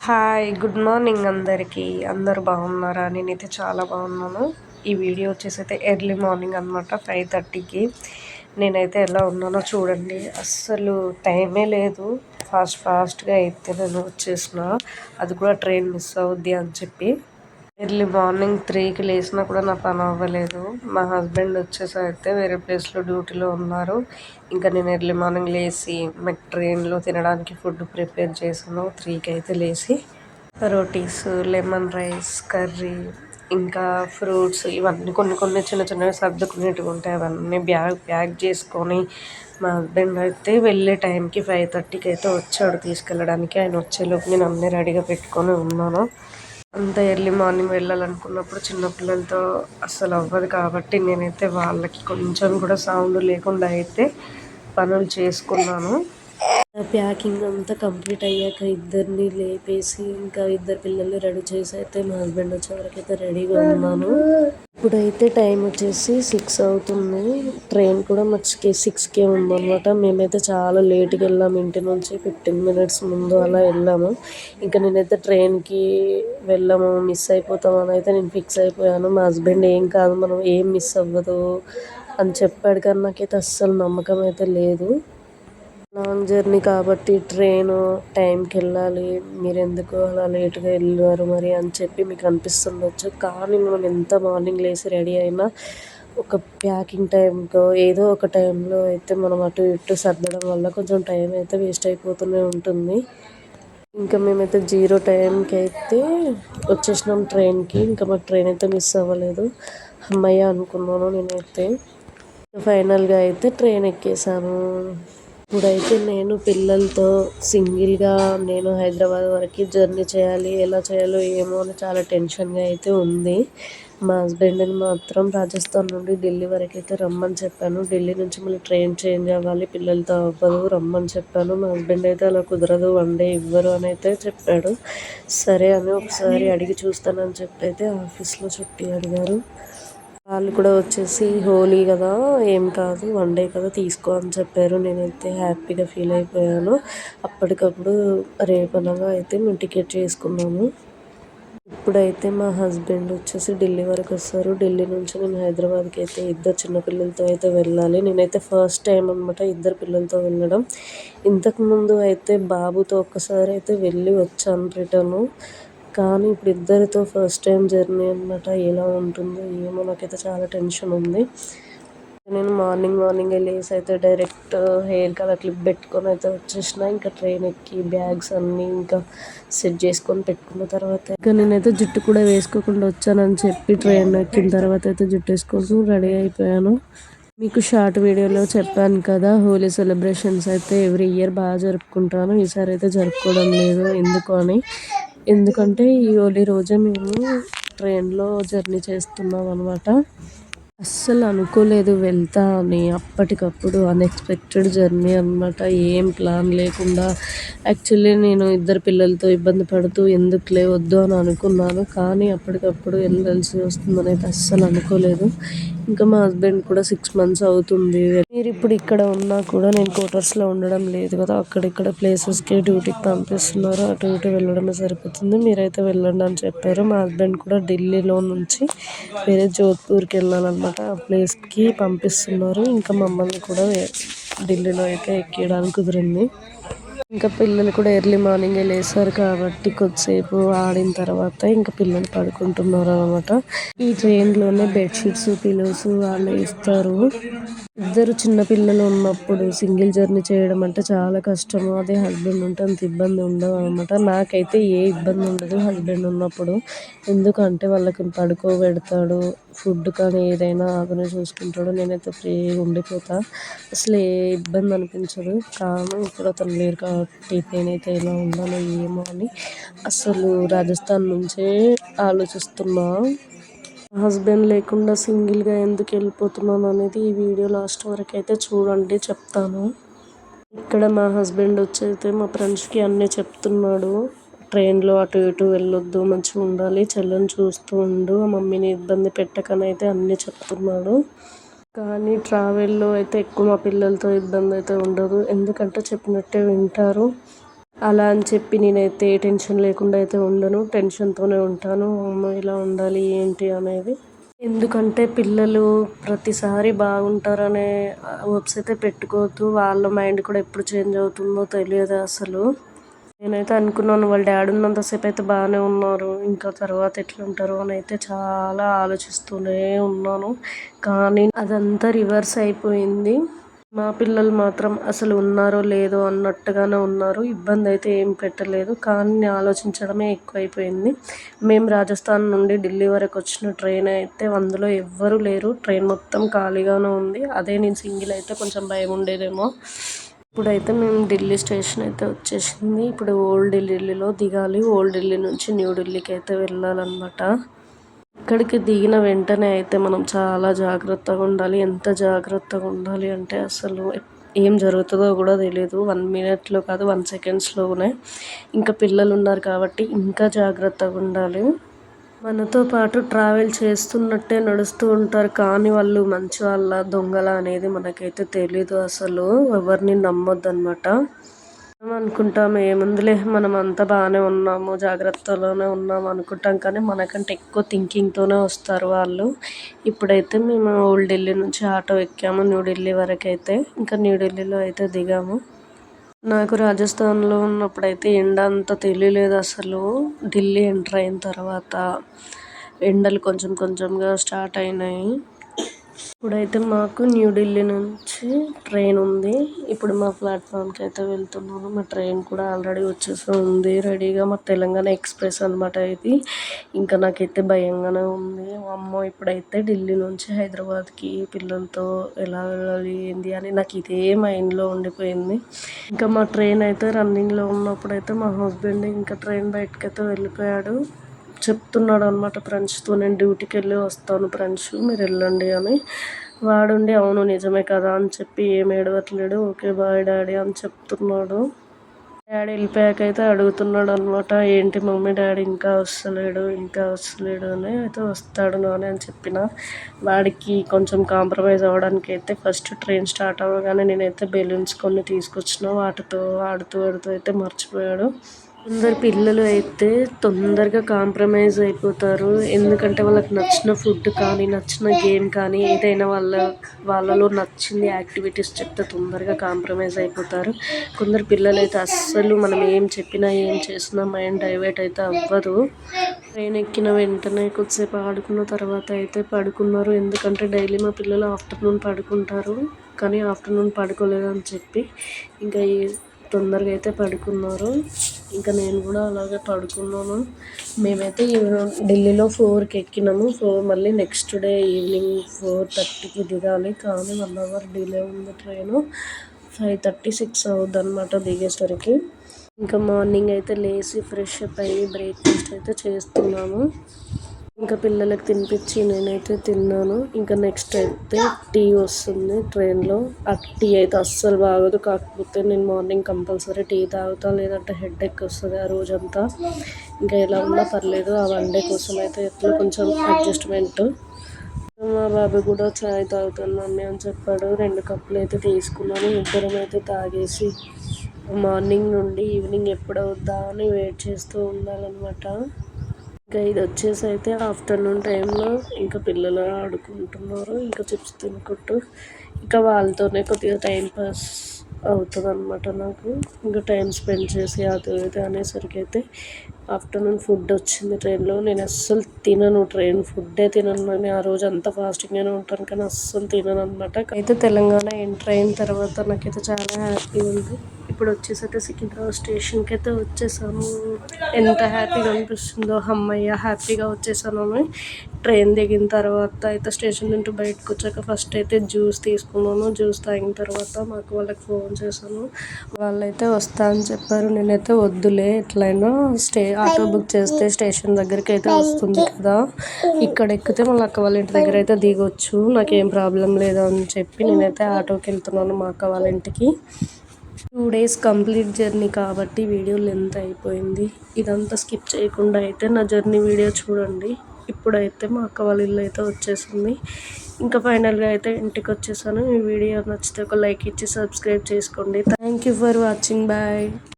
Hi good morning అందరికీ. అందరూ బాగున్నారా? నేనైతే చాలా బాగున్నాను. ఈ వీడియో వచ్చేసి ఎర్లీ మార్నింగ్ అనమాట, 5:30కి. నేనైతే ఎలా ఉన్నానో చూడండి. అస్సలు టైమే లేదు. ఫాస్ట్గా అయితే నేను వచ్చేసిన, అది కూడా ట్రైన్ మిస్ అవుద్ది అని చెప్పి. ఎర్లీ మార్నింగ్ 3కి లేచినా కూడా నా పని అవ్వలేదు. మా హస్బెండ్ వచ్చేసి అయితే వేరే ప్లేస్లో డ్యూటీలో ఉన్నారు. ఇంకా నేను ఎర్లీ మార్నింగ్ లేచి మాకు ట్రైన్లో తినడానికి ఫుడ్ ప్రిపేర్ చేశాను. 3కి అయితే లేచి రోటీస్, లెమన్ రైస్, కర్రీ, ఇంకా ఫ్రూట్స్, ఇవన్నీ కొన్ని చిన్న చిన్నవి సర్దుకునేటివి ఉంటాయి. అవన్నీ ప్యాక్ చేసుకొని మా హస్బెండ్ అయితే వెళ్ళే టైంకి 5:30కి అయితే వచ్చాడు తీసుకెళ్ళడానికి. ఆయన వచ్చేలోపు నేను అన్నీ రెడీగా పెట్టుకొని ఉన్నాను. అంత ఎర్లీ మార్నింగ్ వెళ్ళాలనుకున్నప్పుడు చిన్నపిల్లలతో అస్సలు అవ్వదు కాబట్టి నేనైతే వాళ్ళకి కొంచెం కూడా సౌండ్ లేకుండా అయితే పనులు చేసుకున్నాను. ప్యాకింగ్ అంతా కంప్లీట్ అయ్యాక ఇద్దరిని లేపేసి ఇంకా ఇద్దరు పిల్లల్ని రెడీ చేసి అయితే మా హస్బెండ్ వచ్చే వరకు అయితే రెడీగా ఉన్నాను. ఇప్పుడైతే టైం వచ్చేసి 6 అవుతుంది. ట్రైన్ కూడా మర్చికి 6కే ఉందన్నమాట. మేమైతే చాలా లేట్గా వెళ్ళాము. ఇంటి నుంచి 15 మినిట్స్ ముందు అలా వెళ్ళాము. ఇంకా నేనైతే ట్రైన్కి మిస్ అయిపోతామని అయితే నేను ఫిక్స్ అయిపోయాను. మా హస్బెండ్ ఏం కాదు, మనం ఏం మిస్ అవ్వదు అని చెప్పాడు, కానీ నాకైతే అస్సలు నమ్మకం అయితే లేదు. లాంగ్ జర్నీ కాబట్టి ట్రైను టైంకి వెళ్ళాలి, మీరు ఎందుకు అలా లేట్గా వెళ్ళారు మరి అని చెప్పి మీకు అనిపిస్తుండొచ్చు. కానీ మనం ఎంత మార్నింగ్ లేచి రెడీ అయినా ఒక ప్యాకింగ్ టైంకో ఏదో ఒక టైంలో అయితే మనం అటు ఇటు సర్దడం వల్ల కొంచెం టైం అయితే వేస్ట్ అయిపోతూనే ఉంటుంది. ఇంకా మేమైతే 0 టైంకి అయితే వచ్చేసినాం ట్రైన్కి. ఇంకా మాకు ట్రైన్ అయితే మిస్ అవ్వలేదు. అమ్మయ్య అనుకున్నాను నేనైతే. ఫైనల్గా అయితే ట్రైన్ ఎక్కేసాను. ఇప్పుడైతే నేను పిల్లలతో సింగిల్గా నేను హైదరాబాద్ వరకు జర్నీ చేయాలి. ఎలా చేయాలో ఏమో అని చాలా టెన్షన్గా అయితే ఉంది. మా హస్బెండ్ని మాత్రం రాజస్థాన్ నుండి ఢిల్లీ వరకు అయితే రమ్మని చెప్పాను. ఢిల్లీ నుంచి మళ్ళీ ట్రైన్ చేంజ్ అవ్వాలి, పిల్లలతో అవ్వదు, రమ్మని చెప్పాను. మా హస్బెండ్ అయితే అలా కుదరదు, 1 డే ఇవ్వరు అని అయితే చెప్పాడు. సరే అని ఒకసారి అడిగి చూస్తానని చెప్పి అయితే ఆఫీస్లో చుట్టి అడిగారు. వాళ్ళు కూడా వచ్చేసి హోలీ కదా, ఏం కాదు, 1 డే కదా, తీసుకో అని చెప్పారు. నేనైతే హ్యాపీగా ఫీల్ అయిపోయాను. అప్పటికప్పుడు రేపనగా అయితే మేము టికెట్ చేసుకున్నాము. ఇప్పుడైతే మా హస్బెండ్ వచ్చేసి ఢిల్లీ వరకు వస్తారు. ఢిల్లీ నుంచి నేను హైదరాబాద్కి అయితే ఇద్దరు చిన్నపిల్లలతో అయితే వెళ్ళాలి. నేనైతే ఫస్ట్ టైం అనమాట ఇద్దరు పిల్లలతో వెళ్ళడం. ఇంతకుముందు అయితే బాబుతో ఒక్కసారి అయితే వెళ్ళి వచ్చాను రిటర్ను. కానీ ఇప్పుడు ఇద్దరితో ఫస్ట్ టైం జర్నీ అనమాట. ఎలా ఉంటుందో ఏమో, నాకైతే చాలా టెన్షన్ ఉంది. నేను మార్నింగే లేసి అయితే డైరెక్ట్ హెయిర్ కలర్ క్లిప్ పెట్టుకొని అయితే వచ్చేసిన. ఇంకా ట్రైన్ ఎక్కి బ్యాగ్స్ అన్నీ ఇంకా సెట్ చేసుకొని పెట్టుకున్న తర్వాత ఇంకా నేనైతే జుట్టు కూడా వేసుకోకుండా వచ్చానని చెప్పి ట్రైన్ ఎక్కిన తర్వాత అయితే జుట్టు వేసుకొని రెడీ అయిపోయాను. మీకు షార్ట్ వీడియోలో చెప్పాను కదా, హోలీ సెలబ్రేషన్స్ అయితే ఎవ్రీ ఇయర్ బాగా జరుపుకుంటాను. ఈసారి అయితే జరుపుకోవడం లేదు. ఎందుకంటే ఈ హోలీ రోజే మేము ట్రైన్లో జర్నీ చేస్తున్నాం అనమాట. అస్సలు అనుకోలేదు వెళ్తా అని. అప్పటికప్పుడు అన్ఎక్స్పెక్టెడ్ జర్నీ అనమాట. ఏం ప్లాన్ లేకుండా. యాక్చువల్లీ నేను ఇద్దరు పిల్లలతో ఇబ్బంది పడుతూ ఎందుకులే వద్దు అని అనుకున్నాను. కానీ అప్పటికప్పుడు వెళ్ళాల్సి వస్తుందని అయితే అస్సలు అనుకోలేదు. ఇంకా మా హస్బెండ్ కూడా 6 మంత్స్ అవుతుంది. మీరు ఇప్పుడు ఇక్కడ ఉన్నా కూడా నేను క్వార్టర్స్లో ఉండడం లేదు కదా, అక్కడిక్కడ ప్లేసెస్కి డ్యూటీకి పంపిస్తున్నారు. అటు ఇటు వెళ్ళడమే సరిపోతుంది, మీరైతే వెళ్ళండి అని చెప్పారు. మా హస్బెండ్ కూడా ఢిల్లీలో నుంచి వేరే జోధ్పూర్కి వెళ్ళాలన్నమాట. ఆ ప్లేస్కి పంపిస్తున్నారు. ఇంకా మమ్మల్ని కూడా ఢిల్లీలో అయితే ఎక్కియడానికి కుదిరింది. ఇంకా పిల్లలు కూడా ఎర్లీ మార్నింగే లేస్తారు కాబట్టి కొద్దిసేపు ఆడిన తర్వాత ఇంకా పిల్లలు పడుకుంటున్నారు అనమాట. ఈ ట్రైన్లోనే బెడ్షీట్స్, పిలోస్ వాళ్ళే ఇస్తారు. ఇద్దరు చిన్నపిల్లలు ఉన్నప్పుడు సింగిల్ జర్నీ చేయడం అంటే చాలా కష్టము. అదే హస్బెండ్ ఉంటే అంత ఇబ్బంది ఉండదు అనమాట. నాకైతే ఏ ఇబ్బంది ఉండదు హస్బెండ్ ఉన్నప్పుడు. ఎందుకంటే వాళ్ళకి పడుకోబెడతాడు, ఫుడ్ కానీ ఏదైనా అతనే చూసుకుంటాడు. నేనైతే ఫ్రీగా ఉండిపోతా, అసలు ఏ ఇబ్బంది అనిపించదు. కానీ ఇప్పుడు అతను లేరు కాబట్టి నేనైతే ఎలా ఉండాలో ఏమో అని అసలు రాజస్థాన్ నుంచే ఆలోచిస్తున్నా. హస్బెండ్ లేకుండా సింగిల్గా ఎందుకు వెళ్ళిపోతున్నాను అనేది ఈ వీడియో లాస్ట్ వరకు అయితే చూడండి, చెప్తాను. ఇక్కడ మా హస్బెండ్ వచ్చైతే మా ఫ్రెండ్స్కి అన్నీ చెప్తున్నాడు. ట్రైన్లో అటు ఇటు వెళ్ళొద్దు, మంచిగా ఉండాలి, చెల్లెని చూస్తూ ఉండు, మమ్మీని ఇబ్బంది పెట్టకని అయితే అన్నీ చెప్తున్నాడు. కానీ ట్రావెల్లో అయితే ఎక్కువ మా పిల్లలతో ఇబ్బంది అయితే ఉండదు. ఎందుకంటే చెప్పినట్టే వింటారు. అలా అని చెప్పి నేనైతే టెన్షన్ లేకుండా అయితే ఉండను, టెన్షన్తోనే ఉంటాను. అమ్మో ఇలా ఉండాలి ఏంటి అనేది. ఎందుకంటే పిల్లలు ప్రతిసారి బాగుంటారనే హోప్స్ అయితే పెట్టుకోవద్దు. వాళ్ళ మైండ్ కూడా ఎప్పుడు చేంజ్ అవుతుందో తెలియదు అసలు. నేనైతే అనుకున్నాను వాళ్ళ డాడీ ఉన్నంతసేపు అయితే బాగానే ఉన్నారు, ఇంకా తర్వాత ఎట్లుంటారో అని అయితే చాలా ఆలోచిస్తూనే ఉన్నాను. కానీ అదంతా రివర్స్ అయిపోయింది. మా పిల్లలు మాత్రం అసలు ఉన్నారో లేదో అన్నట్టుగానే ఉన్నారు. ఇబ్బంది అయితే ఏం పెట్టలేదు, కానీ ఆలోచించడమే ఎక్కువైపోయింది. మేము రాజస్థాన్ నుండి ఢిల్లీ వరకు వచ్చిన ట్రైన్ అయితే అందులో ఎవ్వరూ లేరు. ట్రైన్ మొత్తం ఖాళీగానే ఉంది. అదే నేను సింగిల్ అయితే కొంచెం భయం ఉండేదేమో. ఇప్పుడైతే మేము ఢిల్లీ స్టేషన్ అయితే వచ్చేసింది. ఇప్పుడు ఓల్డ్ ఢిల్లీలో దిగాలి. ఓల్డ్ ఢిల్లీ నుంచి న్యూ ఢిల్లీకి అయితే వెళ్ళాలన్నమాట. ఇక్కడికి దిగిన వెంటనే అయితే మనం చాలా జాగ్రత్తగా ఉండాలి. ఎంత జాగ్రత్తగా ఉండాలి అంటే అసలు ఏం జరుగుతుందో కూడా తెలియదు. 1 మినిట్లో కాదు 1 సెకండ్స్లోనే. ఇంకా పిల్లలు ఉన్నారు కాబట్టి ఇంకా జాగ్రత్తగా ఉండాలి. మనతో పాటు ట్రావెల్ చేస్తున్నట్టే నడుస్తూ ఉంటారు, కానీ వాళ్ళు మంచి వాళ్ళ దొంగల అనేది మనకైతే తెలీదు అసలు. ఎవరిని నమ్మొద్దన్నమాట. మనం అనుకుంటాము ఏముందిలే మనం అంతా బాగానే ఉన్నాము, జాగ్రత్తలోనే ఉన్నాము అనుకుంటాం, కానీ మనకంటే ఎక్కువ థింకింగ్తోనే వస్తారు వాళ్ళు. ఇప్పుడైతే మేము ఓల్డ్ ఢిల్లీ నుంచి ఆటో ఎక్కాము న్యూ ఢిల్లీ వరకు అయితే. ఇంకా న్యూ ఢిల్లీలో అయితే దిగాము. నాకు రాజస్థాన్లో ఉన్నప్పుడైతే ఎండ అంత తెలియలేదు అసలు. ఢిల్లీ ఎంటర్ అయిన తర్వాత ఎండలు కొంచెం కొంచెంగా స్టార్ట్ అయినాయి. ఇప్పుడైతే మాకు న్యూ ఢిల్లీ నుంచి ట్రైన్ ఉంది. ఇప్పుడు మా ప్లాట్ఫామ్కి అయితే వెళ్తున్నాను. మా ట్రైన్ కూడా ఆల్రెడీ వచ్చేసి ఉంది రెడీగా. మా తెలంగాణ ఎక్స్ప్రెస్ అనమాట ఇది. ఇంకా నాకైతే భయంగానే ఉంది. అమ్మో ఇప్పుడైతే ఢిల్లీ నుంచి హైదరాబాద్కి పిల్లలతో ఎలా వెళ్ళాలి ఏంది అని నాకు ఇదే మైండ్లో ఉండిపోయింది. ఇంకా మా ట్రైన్ అయితే రన్నింగ్లో ఉన్నప్పుడు అయితే మా హస్బెండ్ ఇంకా ట్రైన్ బయటకైతే వెళ్ళిపోయాడు. చెప్తున్నాడు అనమాట ఫ్రెండ్స్తో, నేను డ్యూటీకి వెళ్ళి వస్తాను ఫ్రెండ్స్ మీరు వెళ్ళండి అని. వాడుండి అవును నిజమే కదా అని చెప్పి ఏం ఏడవట్లేడు. ఓకే బాయ్ డాడీ అని చెప్తున్నాడు. డాడీ వెళ్ళిపోయాకైతే అడుగుతున్నాడు అనమాట, ఏంటి మమ్మీ డాడీ ఇంకా వస్తలేడు అని. అయితే వస్తాడు నాని అని చెప్పిన. వాడికి కొంచెం కాంప్రమైజ్ అవ్వడానికి అయితే ఫస్ట్ ట్రైన్ స్టార్ట్ అవ్వగానే నేనైతే బెలూన్స్ కొన్ని తీసుకొచ్చిన, వాటితో ఆడుతూ అయితే మర్చిపోయాడు. కొందరు పిల్లలు అయితే తొందరగా కాంప్రమైజ్ అయిపోతారు. ఎందుకంటే వాళ్ళకి నచ్చిన ఫుడ్ కానీ నచ్చిన గేమ్ కానీ ఏదైనా వాళ్ళలో నచ్చింది యాక్టివిటీస్ చెప్తే తొందరగా కాంప్రమైజ్ అయిపోతారు. కొందరు పిల్లలు అయితే అస్సలు మనం ఏం చెప్పినా ఏం చేసినా మైండ్ డైవర్ట్ అయితే అవ్వదు. ట్రైన్ ఎక్కిన వెంటనే కొద్దిసేపు ఆడుకున్న తర్వాత అయితే పడుకున్నారు. ఎందుకంటే డైలీ మా పిల్లలు ఆఫ్టర్నూన్ పడుకుంటారు, కానీ ఆఫ్టర్నూన్ పడుకోలేదని చెప్పి ఇంకా తొందరగా అయితే పడుకున్నారు. ఇంకా నేను కూడా అలాగే పడుకున్నాను. మేమైతే ఢిల్లీలో 4కి ఎక్కినాము. మళ్ళీ నెక్స్ట్ డే ఈవినింగ్ 4:30కి దిగాలి, కానీ 1 అవర్ డిలే ఉంది ట్రైను. 5:36 అవుద్ది అనమాట దిగేసరికి. ఇంకా మార్నింగ్ అయితే లేచి ఫ్రెష్ అప్ అయ్యి బ్రేక్ఫాస్ట్ అయితే చేస్తున్నాము. ఇంకా పిల్లలకి తినిపించి నేనైతే తిన్నాను. ఇంకా నెక్స్ట్ అయితే టీ వస్తుంది ట్రైన్లో. ఆ టీ అయితే అస్సలు బాగోదు, కాకపోతే నేను మార్నింగ్ కంపల్సరీ టీ తాగుతా, లేదంటే హెడేక్ వస్తుంది ఆ రోజంతా. ఇంకా ఎలా ఉన్నా పర్లేదు, ఆ 1 డే కోసం అయితే ఎట్లా కొంచెం అడ్జస్ట్మెంట్. మా బాబు కూడా చాయ్ తాగుతాను మమ్మీ అని చెప్పాడు. 2 కప్పులు అయితే తీసుకున్నాను. ఇద్దరం అయితే తాగేసి మార్నింగ్ నుండి ఈవినింగ్ ఎప్పుడవుద్దా అని వెయిట్ చేస్తూ ఉండాలన్నమాట. ఇంకా ఇది వచ్చేసి అయితే ఆఫ్టర్నూన్ టైంలో ఇంకా పిల్లలు ఆడుకుంటున్నారు, ఇంకా చిప్స్ తినుకుంటూ. ఇంకా వాళ్ళతోనే కొద్దిగా టైంపాస్ అవుతుంది అనమాట నాకు. ఇంకా టైం స్పెండ్ చేసి అది ఇది అనేసరికి అయితే ఆఫ్టర్నూన్ ఫుడ్ వచ్చింది ట్రైన్లో. నేను అస్సలు తినను, ట్రైన్ ఫుడ్డే తినను. నేను ఆ రోజు అంతా ఫాస్టింగ్గానే ఉంటాను, కానీ అస్సలు తినను అనమాట. అయితే తెలంగాణ ఎంటర్ అయిన తర్వాత నాకైతే చాలా హ్యాపీ ఉంది. ఇప్పుడు వచ్చేసైతే సికింద్రాబాద్ స్టేషన్కి అయితే వచ్చేసాను. ఎంత హ్యాపీగా అనిపిస్తుందో, అమ్మయ్య హ్యాపీగా వచ్చేసాను అని. ట్రైన్ దిగిన తర్వాత అయితే స్టేషన్ నుండి బయటకు వచ్చాక ఫస్ట్ అయితే జ్యూస్ తీసుకున్నాను. జ్యూస్ తాగిన తర్వాత మాకు వాళ్ళకి ఫోన్ చేశాను. వాళ్ళైతే వస్తా అని చెప్పారు. నేనైతే వద్దులే, ఎట్లయినా ఆటో బుక్ చేస్తే స్టేషన్ దగ్గరికి అయితే వస్తుంది కదా, ఇక్కడ ఎక్కితే మళ్ళీ అక్క వాళ్ళ ఇంటి దగ్గర అయితే దిగొచ్చు, నాకేం ప్రాబ్లం లేదు అని చెప్పి నేనైతే ఆటోకి వెళ్తున్నాను మా అక్క వాళ్ళ ఇంటికి. 2 days కంప్లీట్ జర్నీ కాబట్టి వీడియో లెంత్ అయిపోయింది. ఇదంతా స్కిప్ చేయకుండా అయితే నా జర్నీ వీడియో చూడండి. ఇప్పుడైతే మా అక్క వాళ్ళ ఇల్లు అయితే వచ్చేసింది. ఇంకా ఫైనల్గా అయితే ఇంటికి వచ్చేసాను. ఈ వీడియో నచ్చితే ఒక లైక్ ఇచ్చి సబ్స్క్రైబ్ చేసుకోండి. Thank you for watching. Bye.